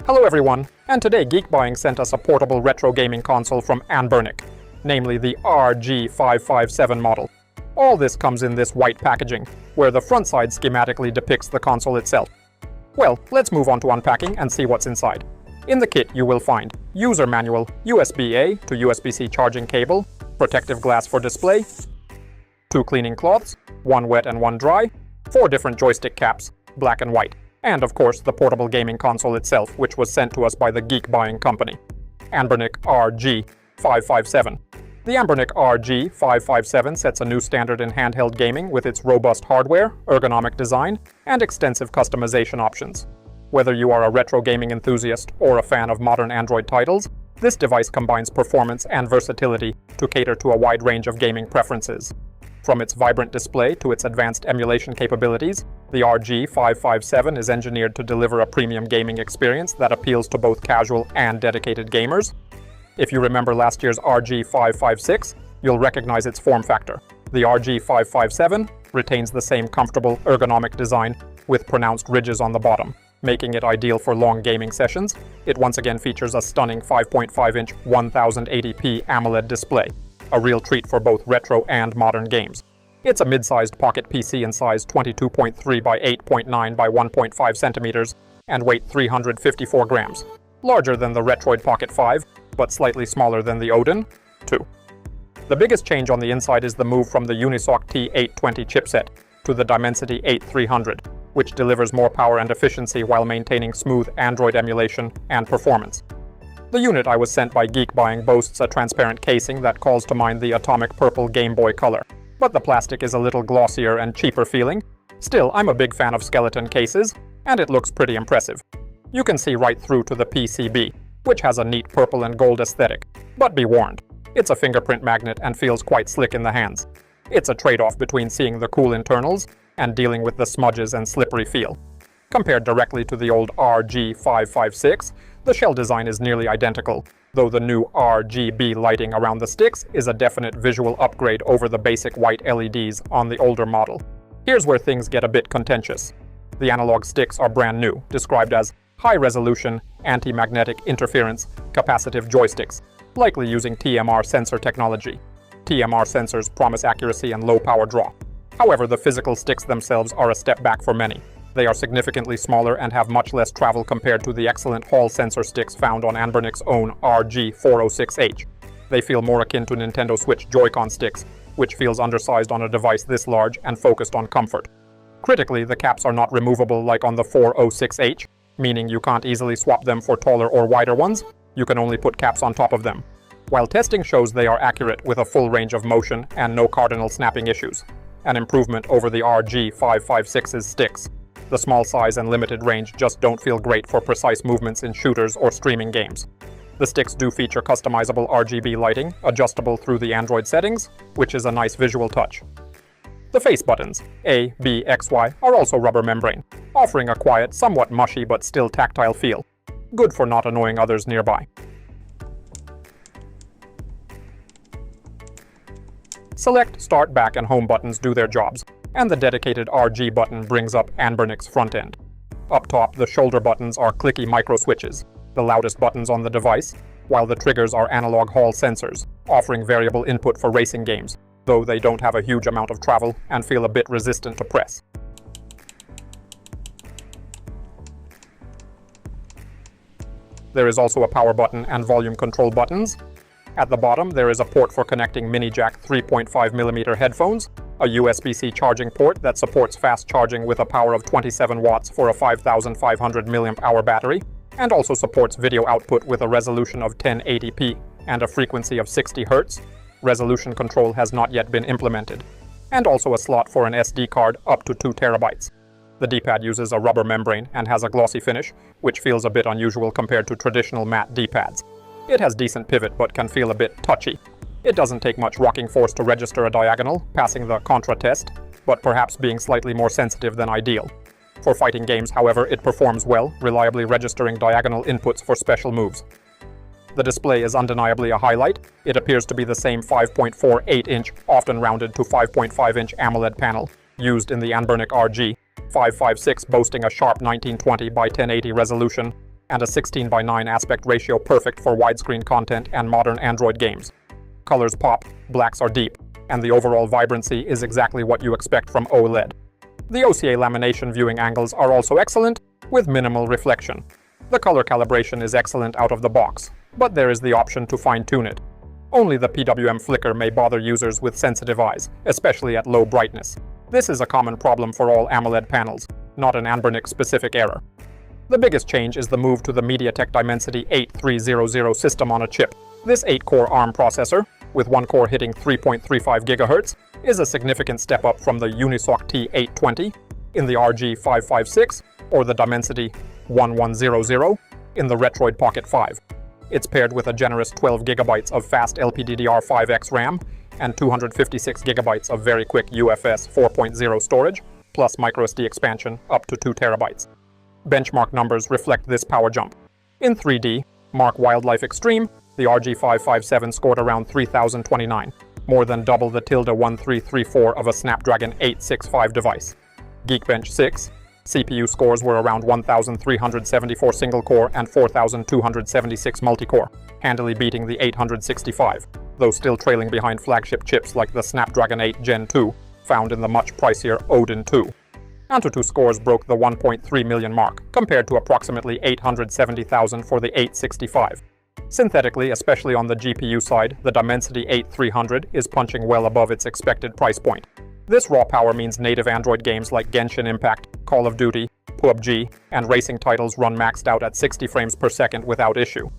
Hello everyone, and today Geek Buying sent us a portable retro gaming console from Anbernic, namely the RG557 model. All this comes in this white packaging, where the front side schematically depicts the console itself. Well, let's move on to unpacking and see what's inside. In the kit you will find user manual, USB-A to USB-C charging cable, protective glass for display, 2 cleaning cloths, 1 wet and 1 dry, 4 different joystick caps, black and white, and of course the portable gaming console itself, which was sent to us by the Geek Buying company, Anbernic RG557. The Anbernic RG557 sets a new standard in handheld gaming with its robust hardware, ergonomic design, and extensive customization options. Whether you are a retro gaming enthusiast or a fan of modern Android titles, this device combines performance and versatility to cater to a wide range of gaming preferences. From its vibrant display to its advanced emulation capabilities, the RG557 is engineered to deliver a premium gaming experience that appeals to both casual and dedicated gamers. If you remember last year's RG556, you'll recognize its form factor. The RG557 retains the same comfortable, ergonomic design with pronounced ridges on the bottom, making it ideal for long gaming sessions. It once again features a stunning 5.5-inch 1080p AMOLED display, a real treat for both retro and modern games. It's a mid-sized pocket PC in size 22.3 by 8.9 by 1.5 centimeters and weight 354 grams, larger than the Retroid Pocket 5, but slightly smaller than the Odin 2. The biggest change on the inside is the move from the Unisoc T820 chipset to the Dimensity 8300, which delivers more power and efficiency while maintaining smooth Android emulation and performance. The unit I was sent by Geek Buying boasts a transparent casing that calls to mind the atomic purple Game Boy Color, but the plastic is a little glossier and cheaper feeling. Still, I'm a big fan of skeleton cases, and it looks pretty impressive. You can see right through to the PCB, which has a neat purple and gold aesthetic, but be warned, it's a fingerprint magnet and feels quite slick in the hands. It's a trade-off between seeing the cool internals and dealing with the smudges and slippery feel. Compared directly to the old RG556, the shell design is nearly identical, though the new RGB lighting around the sticks is a definite visual upgrade over the basic white LEDs on the older model. Here's where things get a bit contentious. The analog sticks are brand new, described as high-resolution, anti-magnetic interference, capacitive joysticks, likely using TMR sensor technology. TMR sensors promise accuracy and low power draw. However, the physical sticks themselves are a step back for many. They are significantly smaller and have much less travel compared to the excellent Hall sensor sticks found on Anbernic's own RG406H. They feel more akin to Nintendo Switch Joy-Con sticks, which feels undersized on a device this large and focused on comfort. Critically, the caps are not removable like on the 406H, meaning you can't easily swap them for taller or wider ones. You can only put caps on top of them. While testing shows they are accurate with a full range of motion and no cardinal snapping issues, an improvement over the RG556's sticks. The small size and limited range just don't feel great for precise movements in shooters or streaming games. The sticks do feature customizable RGB lighting, adjustable through the Android settings, which is a nice visual touch. The face buttons, A, B, X, Y, are also rubber membrane, offering a quiet, somewhat mushy but still tactile feel. Good for not annoying others nearby. Select, Start, Back, and Home buttons do their jobs, and the dedicated RG button brings up Anbernic's front end. Up top, the shoulder buttons are clicky micro switches, the loudest buttons on the device, while the triggers are analog Hall sensors, offering variable input for racing games, though they don't have a huge amount of travel and feel a bit resistant to press. There is also a power button and volume control buttons. At the bottom, there is a port for connecting mini jack 3.5mm headphones, a USB-C charging port that supports fast charging with a power of 27 watts for a 5,500 mAh battery, and also supports video output with a resolution of 1080p and a frequency of 60 Hz. Resolution control has not yet been implemented, and also a slot for an SD card up to 2 TB. The D-pad uses a rubber membrane and has a glossy finish, which feels a bit unusual compared to traditional matte D-pads. It has decent pivot but can feel a bit touchy. It doesn't take much rocking force to register a diagonal, passing the contra test, but perhaps being slightly more sensitive than ideal. For fighting games, however, it performs well, reliably registering diagonal inputs for special moves. The display is undeniably a highlight. It appears to be the same 5.48-inch, often rounded to 5.5-inch AMOLED panel used in the Anbernic RG556, boasting a sharp 1920 by 1080 resolution and a 16:9 aspect ratio perfect for widescreen content and modern Android games. Colors pop, blacks are deep, and the overall vibrancy is exactly what you expect from OLED. The OCA lamination viewing angles are also excellent, with minimal reflection. The color calibration is excellent out of the box, but there is the option to fine-tune it. Only the PWM flicker may bother users with sensitive eyes, especially at low brightness. This is a common problem for all AMOLED panels, not an Anbernic-specific error. The biggest change is the move to the MediaTek Dimensity 8300 system on a chip. This 8-core ARM processor, with one core hitting 3.35 GHz, is a significant step up from the Unisoc T820 in the RG556 or the Dimensity 1100 in the Retroid Pocket 5. It's paired with a generous 12 GB of fast LPDDR5X RAM and 256 GB of very quick UFS4.0 storage, plus microSD expansion up to 2 TB. Benchmark numbers reflect this power jump. In 3D, Mark Wildlife Extreme, the RG557 scored around 3029, more than double the -1334 of a Snapdragon 865 device. Geekbench 6, CPU scores were around 1374 single-core and 4276 multi-core, handily beating the 865, though still trailing behind flagship chips like the Snapdragon 8 Gen 2, found in the much pricier Odin 2. AnTuTu scores broke the 1.3 million mark, compared to approximately 870,000 for the 865. Synthetically, especially on the GPU side, the Dimensity 8300 is punching well above its expected price point. This raw power means native Android games like Genshin Impact, Call of Duty, PUBG, and racing titles run maxed out at 60 frames per second without issue.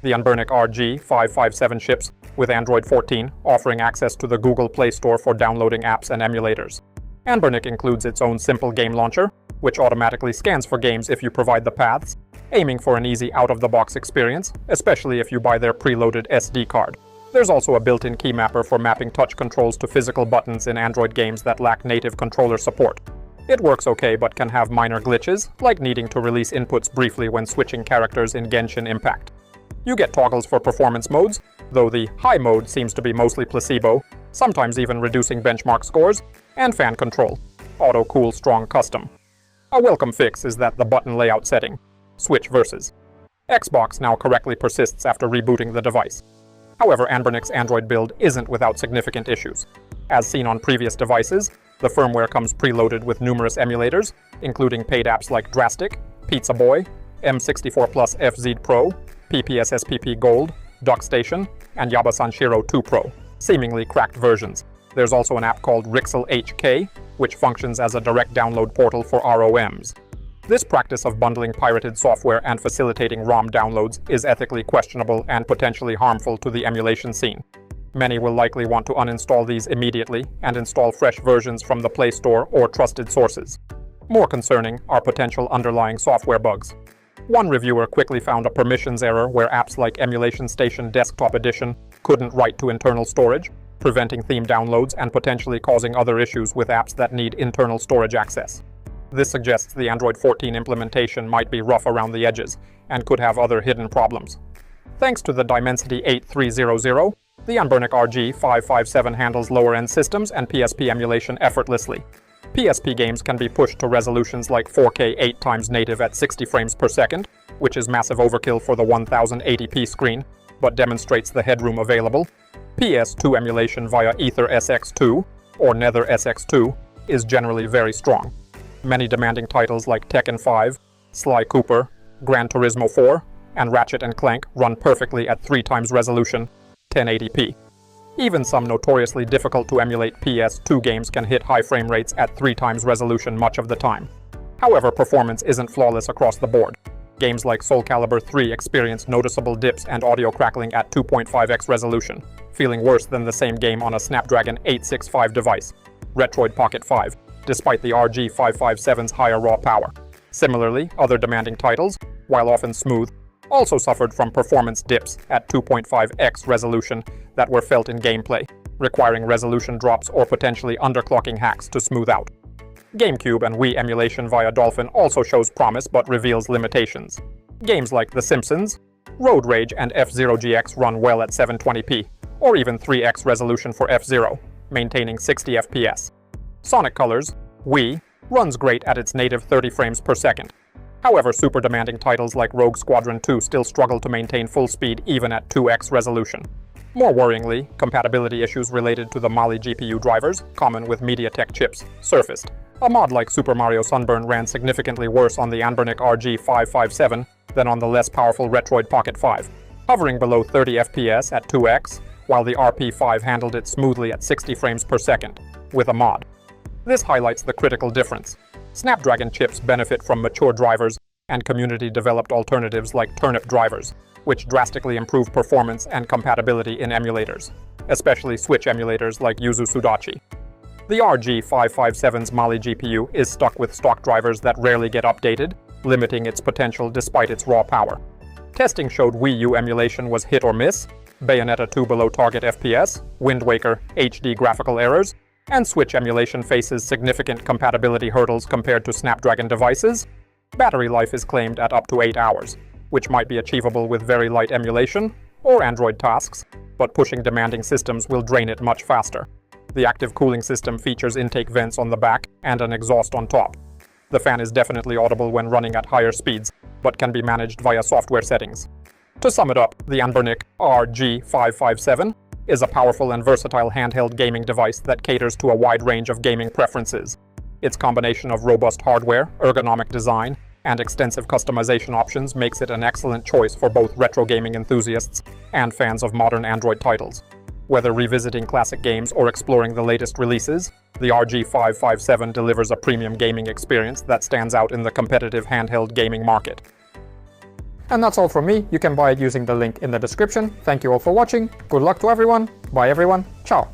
The Anbernic RG557 ships with Android 14, offering access to the Google Play Store for downloading apps and emulators. Anbernic includes its own simple game launcher, which automatically scans for games if you provide the paths, aiming for an easy out-of-the-box experience, especially if you buy their preloaded SD card. There's also a built-in key mapper for mapping touch controls to physical buttons in Android games that lack native controller support. It works okay but can have minor glitches, like needing to release inputs briefly when switching characters in Genshin Impact. You get toggles for performance modes, though the high mode seems to be mostly placebo, sometimes even reducing benchmark scores, and fan control, auto cool strong custom. A welcome fix is that the button layout setting, switch versus Xbox, now correctly persists after rebooting the device. However, Anbernic's Android build isn't without significant issues. As seen on previous devices, the firmware comes preloaded with numerous emulators, including paid apps like Drastic, Pizza Boy, M64 Plus FZ Pro, PPSSPP Gold, DuckStation, and Yaba Sanshiro 2 Pro, seemingly cracked versions. There's also an app called Rixel HK, which functions as a direct download portal for ROMs. This practice of bundling pirated software and facilitating ROM downloads is ethically questionable and potentially harmful to the emulation scene. Many will likely want to uninstall these immediately and install fresh versions from the Play Store or trusted sources. More concerning are potential underlying software bugs. One reviewer quickly found a permissions error where apps like Emulation Station Desktop Edition couldn't write to internal storage, preventing theme downloads and potentially causing other issues with apps that need internal storage access. This suggests the Android 14 implementation might be rough around the edges and could have other hidden problems. Thanks to the Dimensity 8300, the Anbernic RG557 handles lower-end systems and PSP emulation effortlessly. PSP games can be pushed to resolutions like 4K 8x native at 60 frames per second, which is massive overkill for the 1080p screen, but demonstrates the headroom available. PS2 emulation via Ether SX2 or Nether SX2 is generally very strong. Many demanding titles like Tekken 5, Sly Cooper, Gran Turismo 4, and Ratchet & Clank run perfectly at 3x resolution, 1080p. Even some notoriously difficult to emulate PS2 games can hit high frame rates at 3x resolution much of the time. However, performance isn't flawless across the board. Games like Soul Calibur 3 experience noticeable dips and audio crackling at 2.5x resolution, feeling worse than the same game on a Snapdragon 865 device, Retroid Pocket 5, despite the RG557's higher raw power. Similarly, other demanding titles, while often smooth, also suffered from performance dips at 2.5x resolution that were felt in gameplay, requiring resolution drops or potentially underclocking hacks to smooth out. GameCube and Wii emulation via Dolphin also shows promise but reveals limitations. Games like The Simpsons, Road Rage, and F-Zero GX run well at 720p, or even 3x resolution for F-Zero, maintaining 60 FPS. Sonic Colors, Wii, runs great at its native 30 frames per second. However, super demanding titles like Rogue Squadron 2 still struggle to maintain full speed even at 2x resolution. More worryingly, compatibility issues related to the Mali GPU drivers, common with MediaTek chips, surfaced. A mod like Super Mario Sunburn ran significantly worse on the Anbernic RG557 than on the less powerful Retroid Pocket 5, hovering below 30 FPS at 2x, while the RP5 handled it smoothly at 60 frames per second, with a mod. This highlights the critical difference. Snapdragon chips benefit from mature drivers and community-developed alternatives like Turnip drivers, which drastically improve performance and compatibility in emulators, especially Switch emulators like Yuzu Sudachi. The RG557's Mali GPU is stuck with stock drivers that rarely get updated, limiting its potential despite its raw power. Testing showed Wii U emulation was hit or miss, Bayonetta 2 below target FPS, Wind Waker HD graphical errors, and Switch emulation faces significant compatibility hurdles compared to Snapdragon devices. Battery life is claimed at up to 8 hours, which might be achievable with very light emulation or Android tasks, but pushing demanding systems will drain it much faster. The active cooling system features intake vents on the back and an exhaust on top. The fan is definitely audible when running at higher speeds, but can be managed via software settings. To sum it up, the Anbernic RG557 is a powerful and versatile handheld gaming device that caters to a wide range of gaming preferences. Its combination of robust hardware, ergonomic design, and extensive customization options makes it an excellent choice for both retro gaming enthusiasts and fans of modern Android titles. Whether revisiting classic games or exploring the latest releases, the RG557 delivers a premium gaming experience that stands out in the competitive handheld gaming market. And that's all from me. You can buy it using the link in the description. Thank you all for watching. Good luck to everyone. Bye everyone. Ciao.